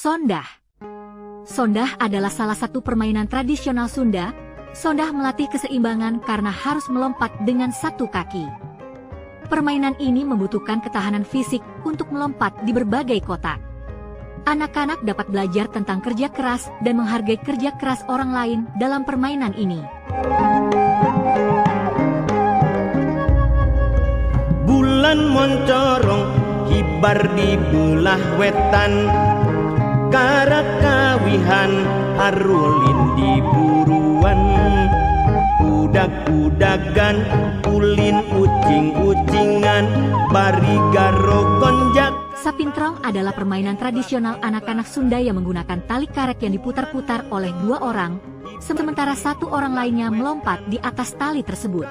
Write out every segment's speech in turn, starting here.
Sondah. Sondah adalah salah satu permainan tradisional Sunda. Sondah melatih keseimbangan karena harus melompat dengan satu kaki. Permainan ini membutuhkan ketahanan fisik untuk melompat di berbagai kotak. Anak-anak dapat belajar tentang kerja keras dan menghargai kerja keras orang lain dalam permainan ini. Bulan moncorong hibar di belah wetan, karakawihan harulin di buruan, udag-udagan ulin ucing-ucingan barigaro konjak. Sapintrong adalah permainan tradisional anak-anak Sunda yang menggunakan tali karet yang diputar-putar oleh dua orang, sementara satu orang lainnya melompat di atas tali tersebut.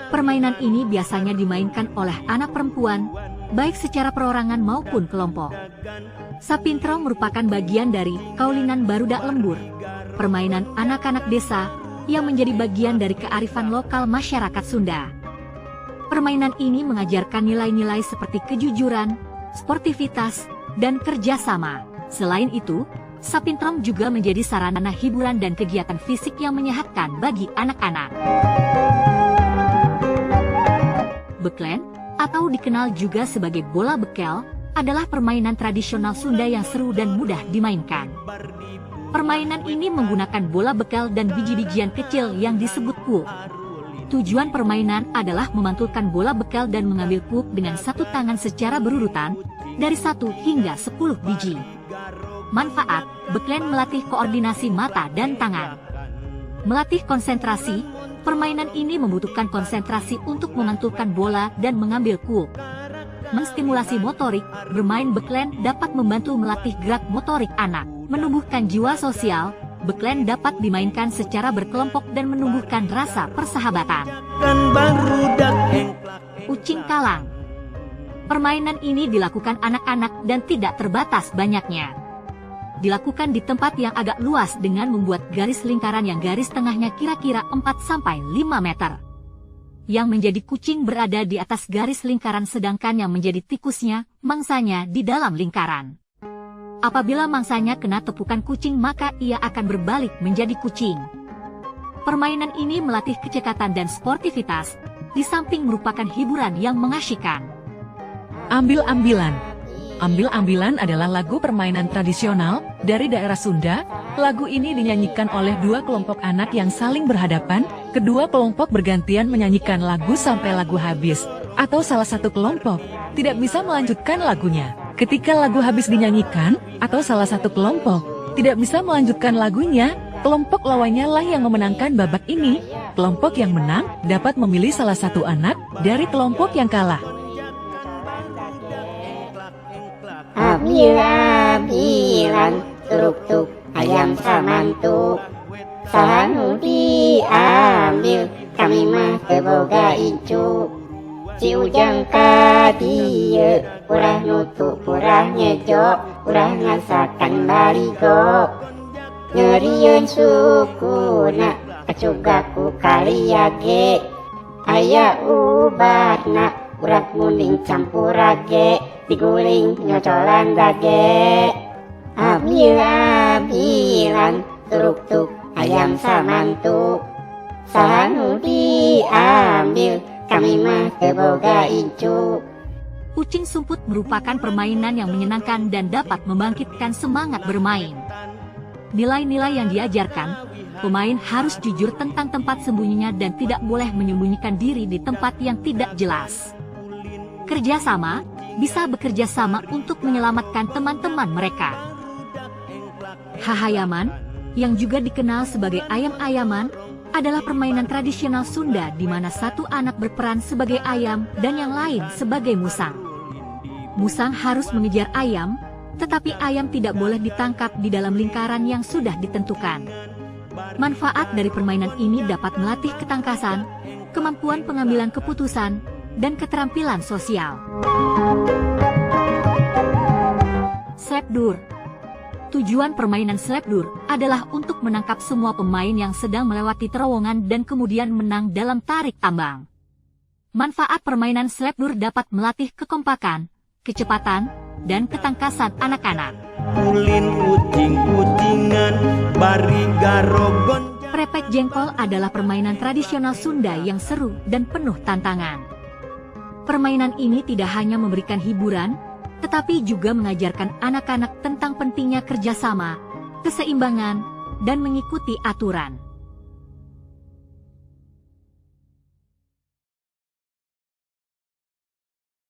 Permainan ini biasanya dimainkan oleh anak perempuan, baik secara perorangan maupun kelompok. Sapintrong merupakan bagian dari kaulinan barudak lembur, permainan anak-anak desa yang menjadi bagian dari kearifan lokal masyarakat Sunda. Permainan ini mengajarkan nilai-nilai seperti kejujuran, sportivitas, dan kerjasama. Selain itu, Sapintrong juga menjadi sarana hiburan dan kegiatan fisik yang menyehatkan bagi anak-anak. Beklen, atau dikenal juga sebagai bola bekel, adalah permainan tradisional Sunda yang seru dan mudah dimainkan. Permainan ini menggunakan bola bekel dan biji-bijian kecil yang disebut kuuk. Tujuan permainan adalah memantulkan bola bekel dan mengambil kuuk dengan satu tangan secara berurutan, dari 1 hingga 10 biji. Manfaat, beklen melatih koordinasi mata dan tangan. Melatih konsentrasi, permainan ini membutuhkan konsentrasi untuk memantulkan bola dan mengambil kuuk. Menstimulasi motorik, bermain beklen dapat membantu melatih gerak motorik anak. Menumbuhkan jiwa sosial, beklen dapat dimainkan secara berkelompok dan menumbuhkan rasa persahabatan. Ucing kalang. Permainan ini dilakukan anak-anak dan tidak terbatas banyaknya. Dilakukan di tempat yang agak luas dengan membuat garis lingkaran yang garis tengahnya kira-kira 4-5 meter. Yang menjadi kucing berada di atas garis lingkaran sedangkan yang menjadi tikusnya, mangsanya di dalam lingkaran. Apabila mangsanya kena tepukan kucing maka ia akan berbalik menjadi kucing. Permainan ini melatih kecekatan dan sportivitas, di samping merupakan hiburan yang mengasyikkan. Ambil-ambilan. Ambil-ambilan adalah lagu permainan tradisional dari daerah Sunda. Lagu ini dinyanyikan oleh dua kelompok anak yang saling berhadapan. Kedua kelompok bergantian menyanyikan lagu sampai lagu habis, atau salah satu kelompok tidak bisa melanjutkan lagunya. Ketika lagu habis dinyanyikan, atau salah satu kelompok tidak bisa melanjutkan lagunya, kelompok lawannya lah yang memenangkan babak ini. Kelompok yang menang dapat memilih salah satu anak dari kelompok yang kalah. Ambil-ambilan, truk-truk, ayam samantuk. Sahanu diambil, kami mah teboga incuk. Si ujang ka dieu, urah nutup, urah nyejok, urah ngasakan barigo. Nyerieun sukuna, kacugaku kaliage. Aya ubarna, urat munding campurage, diguling nyocolan dage. Ambil-ambilan, truk-truk, ayam samantuk. Sahanu diambil, kami mah teboga incuk. Ucing sumput merupakan permainan yang menyenangkan dan dapat membangkitkan semangat bermain. Nilai-nilai yang diajarkan, pemain harus jujur tentang tempat sembunyinya dan tidak boleh menyembunyikan diri di tempat yang tidak jelas. Kerjasama, bisa bekerja sama untuk menyelamatkan teman-teman mereka. Hahayaman, yang juga dikenal sebagai ayam-ayaman, adalah permainan tradisional Sunda di mana satu anak berperan sebagai ayam dan yang lain sebagai musang. Musang harus mengejar ayam, tetapi ayam tidak boleh ditangkap di dalam lingkaran yang sudah ditentukan. Manfaat dari permainan ini dapat melatih ketangkasan, kemampuan pengambilan keputusan, dan keterampilan sosial. Slepdur. Tujuan permainan slepdur adalah untuk menangkap semua pemain yang sedang melewati terowongan dan kemudian menang dalam tarik tambang. Manfaat permainan slepdur dapat melatih kekompakan, kecepatan, dan ketangkasan anak-anak. ulin ucing-ucingan bari garogon. Prepek jengkol adalah permainan tradisional Sunda yang seru dan penuh tantangan. Permainan ini tidak hanya memberikan hiburan, tetapi juga mengajarkan anak-anak tentang pentingnya kerjasama, keseimbangan, dan mengikuti aturan.